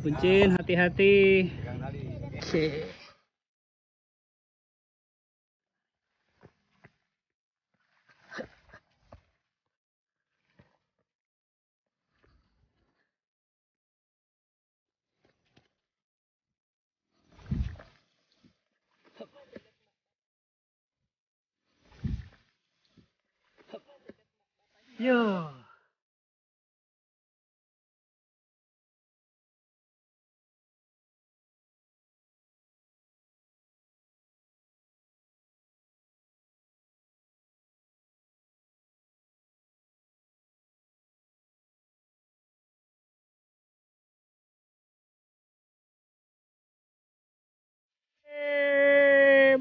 Buncin, hati-hati. Oke. Yo.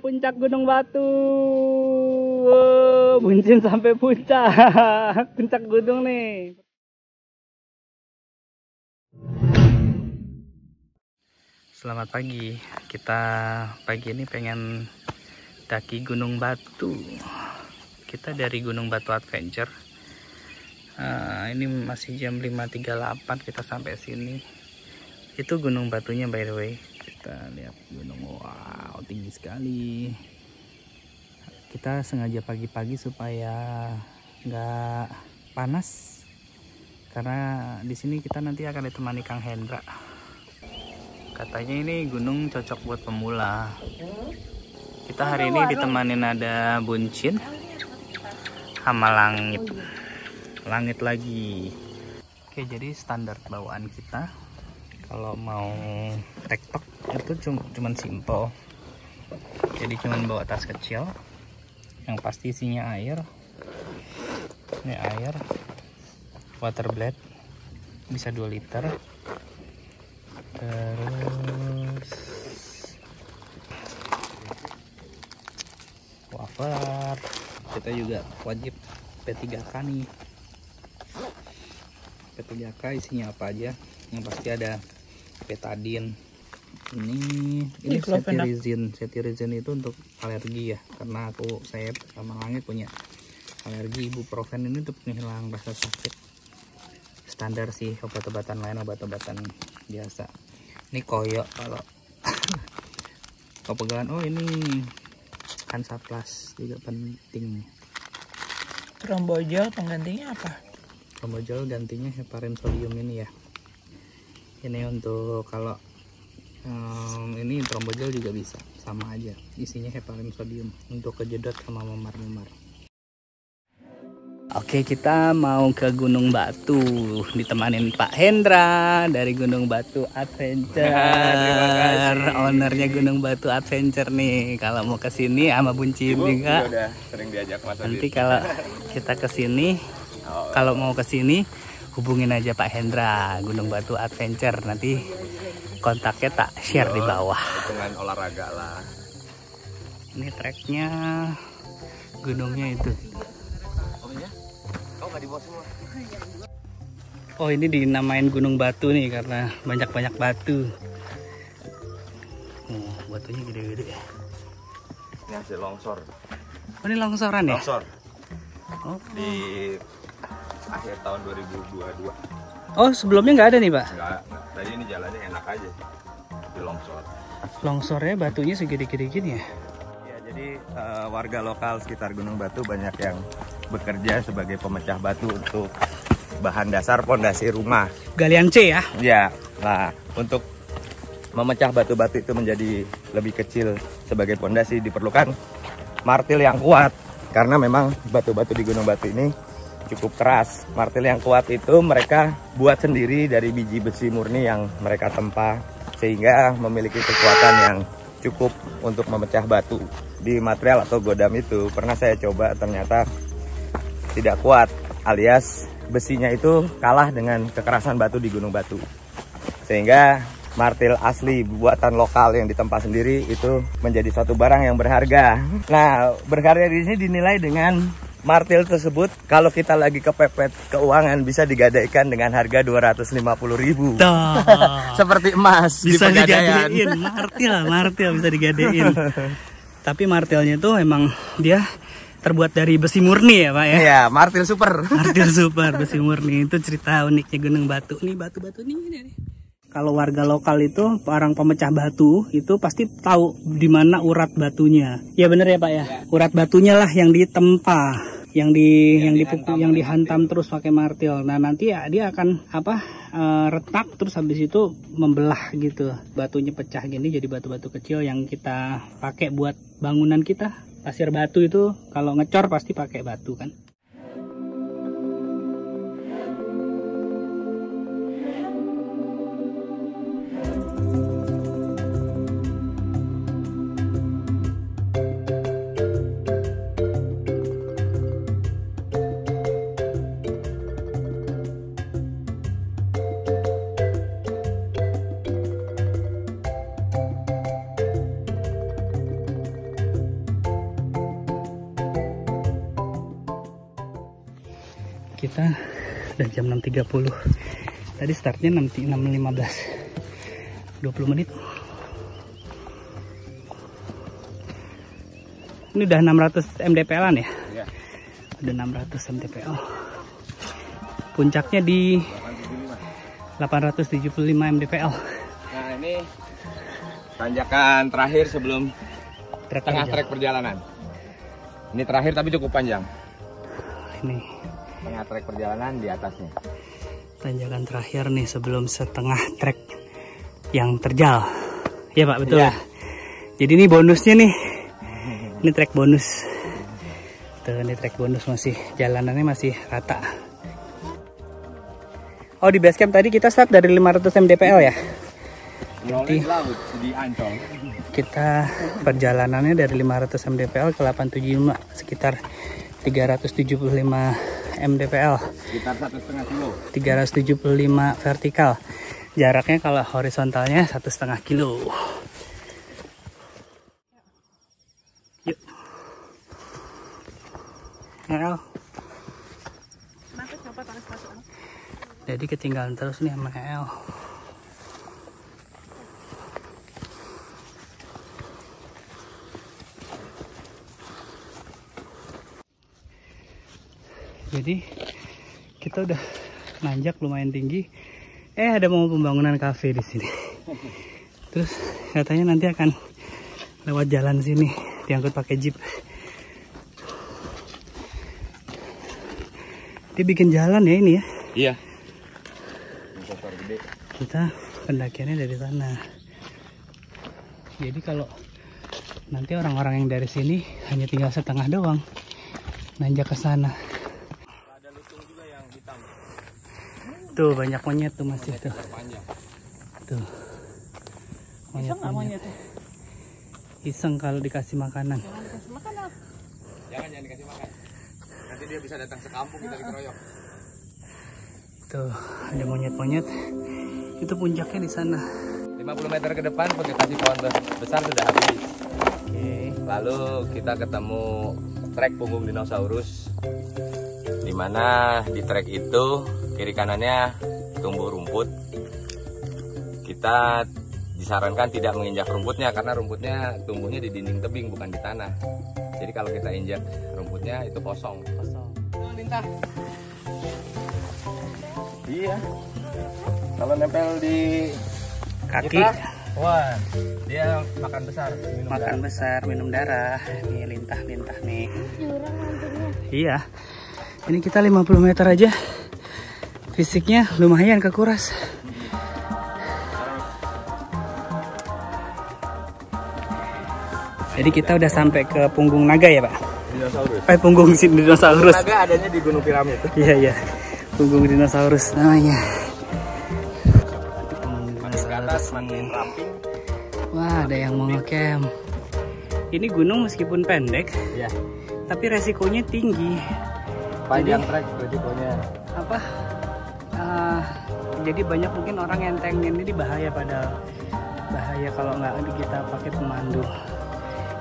Puncak Gunung Batu. Wow, Buncin sampai puncak. Puncak gunung nih. Selamat pagi. Kita pagi ini pengen daki Gunung Batu. Kita dari Gunung Batu Adventure. Ini masih jam 5.38 kita sampai sini. Itu gunung batunya by the way. Kita lihat gunung, wow, tinggi sekali. Kita sengaja pagi-pagi supaya nggak panas, karena di sini kita nanti akan ditemani Kang Hendra. Katanya ini gunung cocok buat pemula. Kita hari ini ditemanin ada Buncin sama langit lagi. Oke, jadi standar bawaan kita kalau mau tektok itu cuman simple. Jadi cuman bawa tas kecil yang pasti isinya air. Ini air, water blade bisa 2 liter. Terus wafer. Kita juga wajib P3K nih. P3K isinya apa aja? Yang pasti ada betadine. Ini cetirizin itu untuk alergi ya, karena saya sama Langit punya alergi. Ibuprofen ini untuk penghilang rasa sakit. Standar sih, obat-obatan lain, obat-obatan biasa. Ini koyo kalau kepegangan. Oh, ini Hansaplast juga penting. Trombogel penggantinya apa? Trombogel gantinya heparin sodium ini ya. Ini untuk kalau ini trombogel juga bisa, sama aja, isinya heparin sodium untuk kejedot sama memar-memar. Oke, kita mau ke Gunung Batu, ditemanin Pak Hendra dari Gunung Batu Adventure. Ownernya Gunung Batu Adventure nih. Kalau mau ke sini sama Buncin juga. Udah sering diajak Mas Adit. Nanti kalau kita ke sini, kalau mau ke sini hubungin aja Pak Hendra, Gunung Batu Adventure. Nanti kontaknya tak share di bawah. Hitungan olahraga lah. Ini treknya, gunungnya itu. Oh iya? Kau nggak dibawa semua? Oh, ini dinamain Gunung Batu nih karena banyak-banyak batu. Oh, batunya gede-gede. Ini hasil longsor. Oh, ini longsoran ya? Longsor. Oh. Di akhir tahun 2022. Oh, sebelumnya nggak ada nih, Pak? Enggak. Tadi ini jalannya enak aja. Di longsor. Longsornya batunya segede-gede gini ya? Ya, jadi warga lokal sekitar Gunung Batu banyak yang bekerja sebagai pemecah batu untuk bahan dasar pondasi rumah. Galian C ya? Ya, nah untuk memecah batu-batu itu menjadi lebih kecil sebagai pondasi diperlukan martil yang kuat. Karena memang batu-batu di Gunung Batu ini cukup keras. Martil yang kuat itu mereka buat sendiri dari biji besi murni yang mereka tempa, sehingga memiliki kekuatan yang cukup untuk memecah batu. Di material atau godam itu pernah saya coba, ternyata tidak kuat, alias besinya itu kalah dengan kekerasan batu di Gunung Batu. Sehingga martil asli buatan lokal yang ditempa sendiri itu menjadi suatu barang yang berharga. Nah, berharga di sini dinilai dengan martil tersebut kalau kita lagi kepepet keuangan bisa digadaikan dengan harga 250.000. Seperti emas Bisa di Pegadaian. digadein, martil bisa digadein. Tapi martilnya tuh emang dia terbuat dari besi murni ya, Pak ya? Iya, martil super. Martil super, besi murni. Itu cerita uniknya Gunung Batu. Nih batu-batu nih. kalau warga lokal itu, orang pemecah batu itu pasti tahu di mana urat batunya. Ya bener ya Pak ya. Urat batunya lah yang ditempa, yang dipukul, yang dihantam terus pakai martil. Nah nanti ya dia akan retak terus habis itu membelah gitu. Batunya pecah gini jadi batu-batu kecil yang kita pakai buat bangunan kita. Pasir batu itu kalau ngecor pasti pakai batu kan. Kita udah jam 6.30. Tadi startnya 6.15. 20 menit. Ini udah 600 mdpl-an ya? Iya. Udah 600 mdpl. Puncaknya di 875 mdpl. Nah, ini tanjakan terakhir sebelum tengah trek perjalanan. Ini terakhir tapi cukup panjang. Ini tengah trek perjalanan di atasnya. Tanjakan terakhir nih sebelum setengah trek yang terjal. Ya Pak, betul. Ya. Jadi ini bonusnya nih. Ini trek bonus. Tuh, ini trek bonus masih jalanannya masih rata. Oh, di base camp tadi kita start dari 500 mdpl ya. Jadi di Ancol. Kita perjalanannya dari 500 mdpl ke 875 sekitar 375 mdpl. Sekitar 1,5 kilo. 375 vertikal. Jaraknya kalau horizontalnya 1,5 kilo. Yuk. El. Jadi ketinggalan terus nih sama El. Jadi kita udah nanjak lumayan tinggi. Ada mau pembangunan kafe di sini. Terus katanya nanti akan lewat jalan sini, diangkut pakai jeep. Dia bikin jalan ya ini ya. Iya. Kita pendakiannya dari sana. Jadi kalau nanti orang-orang yang dari sini hanya tinggal setengah doang, nanjak ke sana. Tuh banyak monyet tuh masih tuh. Tuh. Monyet. Iseng kalau dikasih makanan. Jangan dikasih makan. Jangan dikasih makan. Nanti dia bisa datang sekampung kita dikeroyok. Tuh, ada monyet-monyet. Itu puncaknya di sana. 50 meter ke depan vegetasi pohon besar sudah habis. Oke. Lalu kita ketemu trek punggung dinosaurus. Dimana di trek itu kiri kanannya tumbuh rumput. Kita disarankan tidak menginjak rumputnya karena rumputnya tumbuhnya di dinding tebing bukan di tanah. Jadi kalau kita injak rumputnya itu kosong. Lintah. Iya. Kalau nempel di kaki, wah, dia makan besar, minum darah. Nih lintah nih. Iya. Ini kita 50 meter aja. Fisiknya lumayan kekuras. Jadi kita udah sampai ke punggung naga ya Pak? Dinosaurus. Punggung dinosaurus. Naga adanya di Gunung Piramid. Iya. Punggung dinosaurus namanya. Ke atas makin ramping. Wah, ada yang mau ngecamp. Ini gunung meskipun pendek, ya, tapi resikonya tinggi. Panjang trek resikonya. Jadi banyak mungkin orang yang entengin ini bahaya kalau nggak kita pakai pemandu.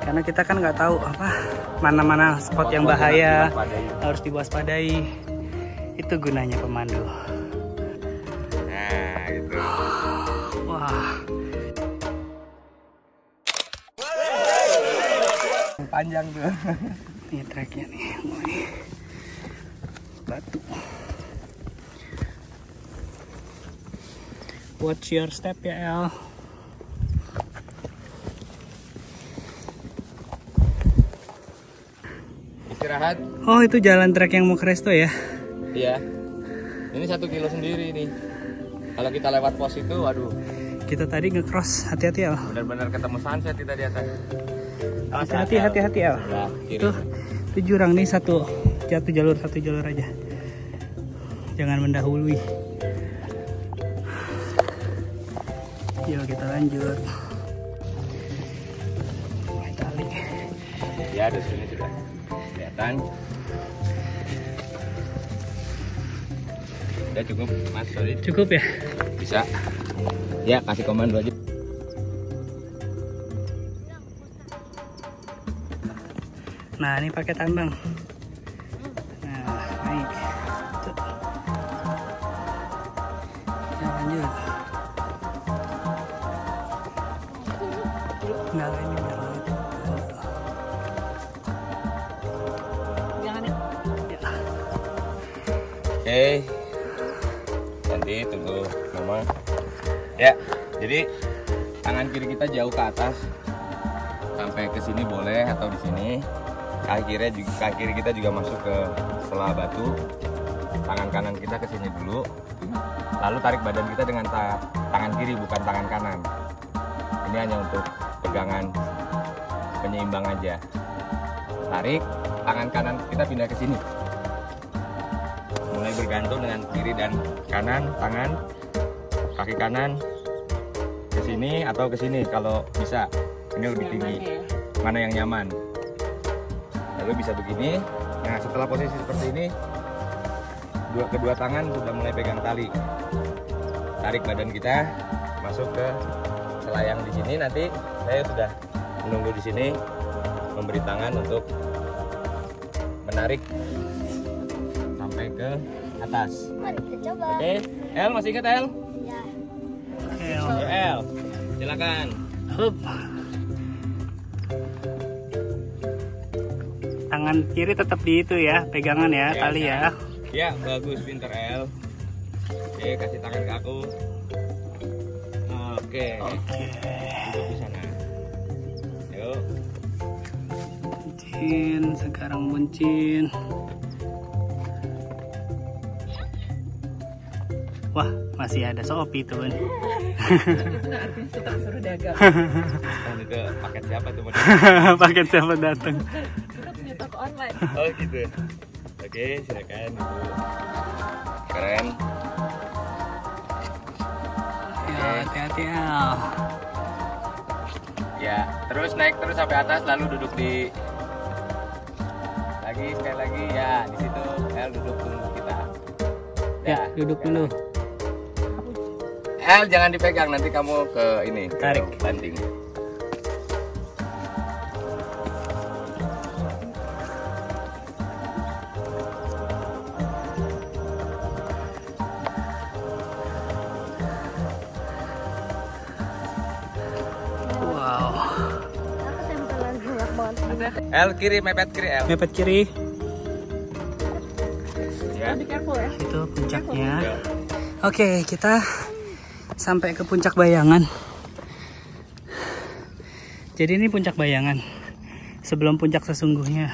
Karena kita kan nggak tahu mana-mana spot yang bahaya harus diwaspadai. Itu gunanya pemandu. Nah, gitu. Wah. Panjang tuh. Ini treknya nih, mulai batu. Watch your step ya El. Istirahat. Oh itu jalan trek yang mau ke resto ya? Iya. Ini 1 kilo sendiri nih. Kalau kita lewat pos itu, waduh. Kita tadi nge-cross, hati-hati El. Benar-benar ketemu sunset kita di atas. Hati-hati El. Itu jurang nih satu jalur aja. Jangan mendahului. Yuk kita lanjut. Tali. Ya, di sini sudah kelihatan. Udah cukup, Mas Solid. Cukup ya? Bisa. Ya, kasih komando aja. Nah, ini pakai tambang. Nah, naik. Tuh. Ya, lanjut. Nah, ini biar lanjut. Jangan ya. Oke. Nanti tunggu Mama. Ya, jadi tangan kiri kita jauh ke atas. Sampai ke sini boleh atau di sini. Kaki kiri kita juga masuk ke sela batu. Tangan kanan kita ke sini dulu. Lalu tarik badan kita dengan tangan kiri, bukan tangan kanan. Ini hanya untuk pegangan penyeimbang aja. Tarik, tangan kanan kita pindah ke sini. Mulai bergantung dengan kiri dan kanan, tangan, kaki kanan ke sini atau ke sini kalau bisa. Ini lebih tinggi. Mana yang nyaman? Lalu bisa begini. Nah, setelah posisi seperti ini, kedua tangan sudah mulai pegang tali. Tarik badan kita masuk ke selayang di sini. Nanti saya sudah menunggu di sini, memberi tangan untuk menarik sampai ke atas. Oke, El masih ingat El? Ya. Ya, El, silakan. Hup. Tangan kiri tetap di itu ya, pegangan ya, tali ya. Ya, bagus, pinter El. Oke, kasih tangan ke aku. Oke. Duduk di sana. Yuk. Buncin, sekarang buncin. Wah, masih ada Shopee tuh. Itu artinya suka suruh dagang. Itu paket siapa tuh? Paket siapa datang? Kita punya toko online. Oh gitu. Oke, silakan Ibu. Keren. Ya, hati-hati Al. Ya, terus naik terus sampai atas lalu duduk di sekali lagi ya di situ. El duduk tunggu kita. Ya, duduk dulu. El jangan dipegang, nanti kamu ke ini, tarik ke banting. Wow. El kiri, mepet kiri El. Mepet kiri. Ya. Be careful ya. Itu puncaknya. Ya. Oke, kita sampai ke puncak bayangan. Jadi ini puncak bayangan sebelum puncak sesungguhnya.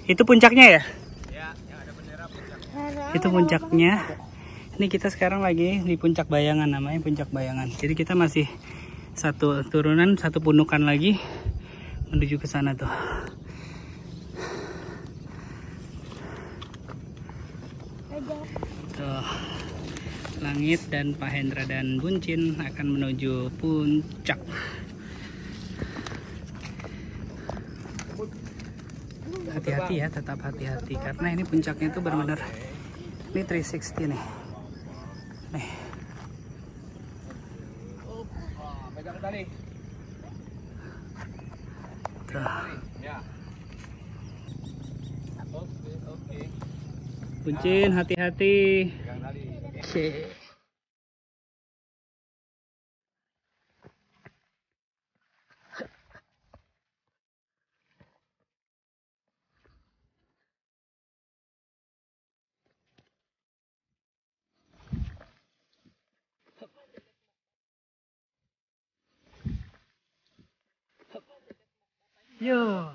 Itu puncaknya ya? Ya, yang ada bendera puncak. Itu puncaknya. Ini kita sekarang lagi di puncak bayangan, namanya puncak bayangan. Jadi kita masih satu turunan, satu pundukan lagi menuju ke sana tuh. Tuh. Langit dan Pak Hendra dan Buncin akan menuju puncak. Hati-hati ya, tetap hati-hati karena ini puncaknya itu benar-benar ini 360 nih. Nih. Pegang tali. Tuh. Ya. Oke. Buncin, hati-hati. Pegang tali. Oke. Yo.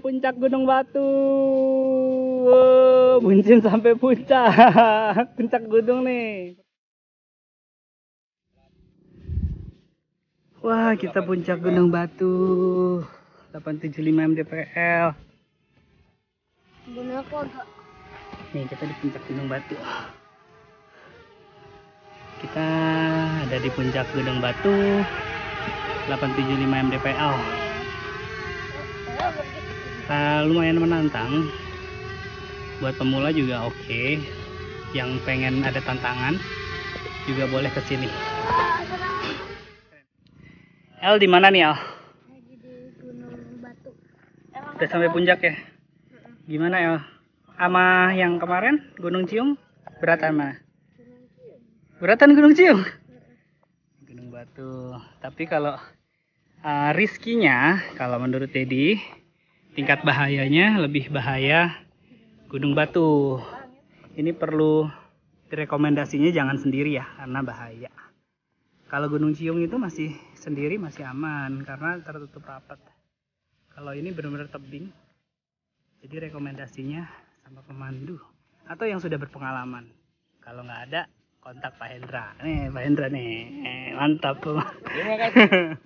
Puncak Gunung Batu. Wow, buncin sampai puncak. Puncak gunung nih. Wah, kita puncak Gunung Batu. 875 mdpl. Gunung aku agak. Nih, kita di puncak Gunung Batu. Kita ada di puncak Gunung Batu. 875 mdpl. Lumayan menantang. Buat pemula juga oke. Yang pengen ada tantangan juga boleh ke sini. El di mana nih, El? Lagi di Gunung Batu. Udah sampai puncak ya? Gimana, El? Sama yang kemarin Gunung Ciung beratan mana? Beratan Gunung Ciung? Gunung Batu. Tapi kalau riskinya, kalau menurut Teddy, tingkat bahayanya lebih bahaya Gunung Batu. Ini perlu direkomendasinya jangan sendiri ya, karena bahaya. Kalau Gunung Ciung itu masih sendiri masih aman karena tertutup rapat. Kalau ini benar-benar tebing, jadi rekomendasinya sama pemandu atau yang sudah berpengalaman. Kalau nggak ada, kontak Pak Hendra. Nih, Pak Hendra nih, mantap. Terima kasih.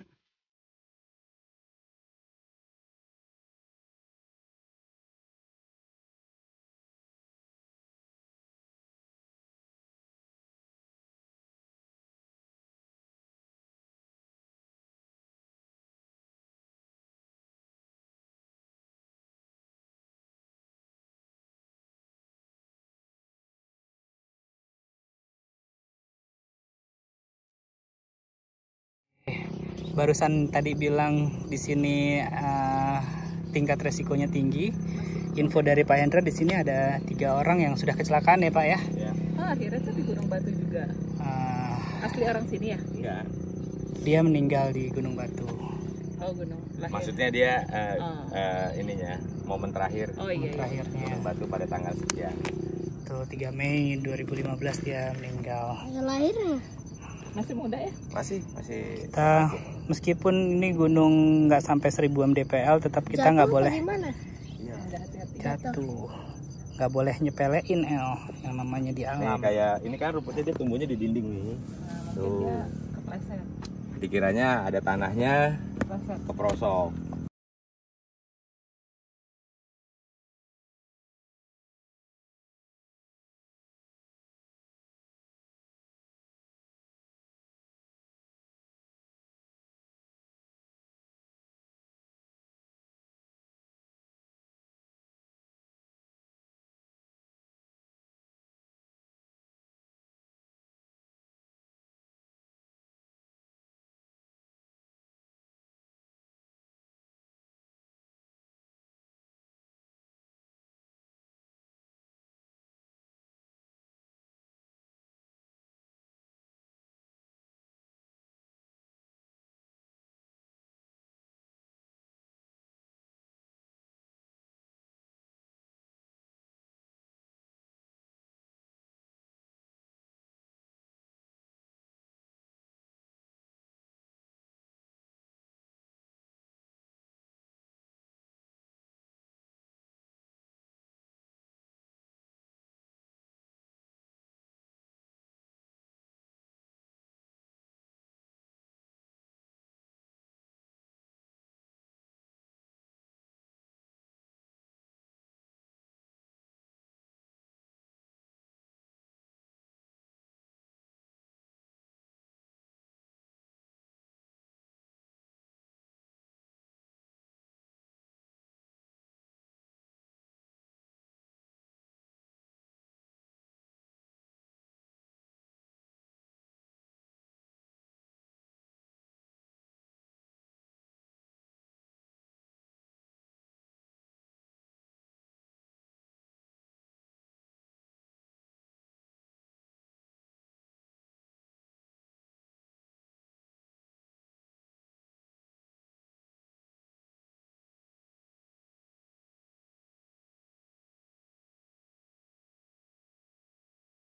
Barusan tadi bilang di sini tingkat resikonya tinggi. Info dari Pak Hendra di sini ada 3 orang yang sudah kecelakaan ya Pak ya. Oh, akhirnya tuh di Gunung Batu juga. Asli orang sini ya? Enggak. Dia meninggal di Gunung Batu. Oh, gunung lahir. Maksudnya dia ininya momen terakhir. Oh iya. Terakhirnya Gunung Batu pada tanggal sekian. tuh 3 Mei 2015 dia meninggal. Lahirnya masih muda ya? Masih. Kita meskipun ini gunung nggak sampai 1000 mdpl, tetap kita nggak boleh Iya. Hati-hati. jatuh. Nggak boleh nyepelein yang namanya di Nih, alam. kayak ini kan rumputnya dia tumbuhnya di dinding nih. Nah, mungkin Tuh. dia kepleset. Dikiranya ada tanahnya Kepleset. keprosok.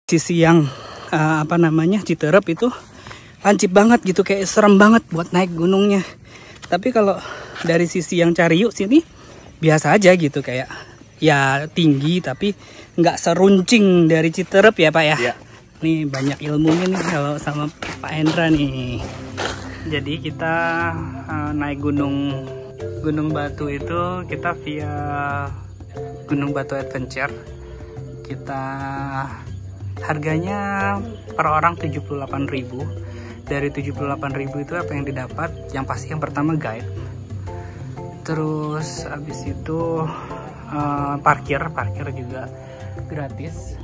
Sisi yang apa namanya Citerep itu lancip banget gitu, kayak serem banget buat naik gunungnya. Tapi kalau dari sisi yang Cariyuk sini biasa aja gitu, kayak ya tinggi tapi nggak seruncing dari Citerep ya Pak ya. Iya. Nih banyak ilmunya nih kalau sama Pak Hendra nih. Jadi kita naik Gunung Batu itu kita via Gunung Batu Adventure. Kita harganya per orang 78.000. Dari 78.000 itu apa yang didapat? Yang pasti yang pertama guide. Terus habis itu parkir juga gratis.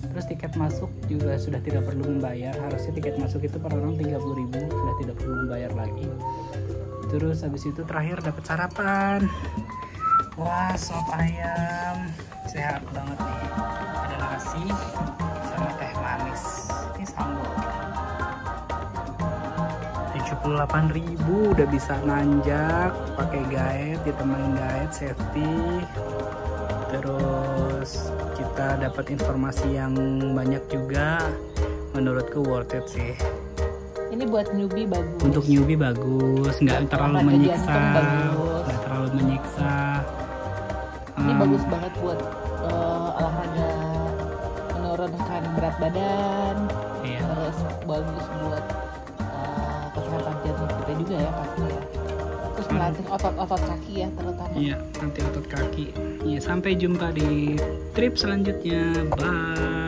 Terus tiket masuk juga sudah tidak perlu membayar. Harusnya tiket masuk itu per orang 30.000, sudah tidak perlu membayar lagi. Terus habis itu terakhir dapat sarapan. Wah, sop ayam sehat banget nih. Ada nasi sama teh manis. Ini sambal. 78.000 udah bisa nanjak pakai guide, ditemenin guide safety. Terus kita dapat informasi yang banyak juga. Menurutku worth it sih. Ini buat newbie bagus. Untuk newbie bagus, nggak terlalu menyiksa, nggak terlalu menyiksa. Ini bagus banget buat olahraga menurunkan berat badan. Iya. Terus bagus buat kesehatan jantung kita juga ya pasti ya. Terus melatih otot-otot kaki ya terutama. Iya, nanti otot kaki. Iya, sampai jumpa di trip selanjutnya. Bye.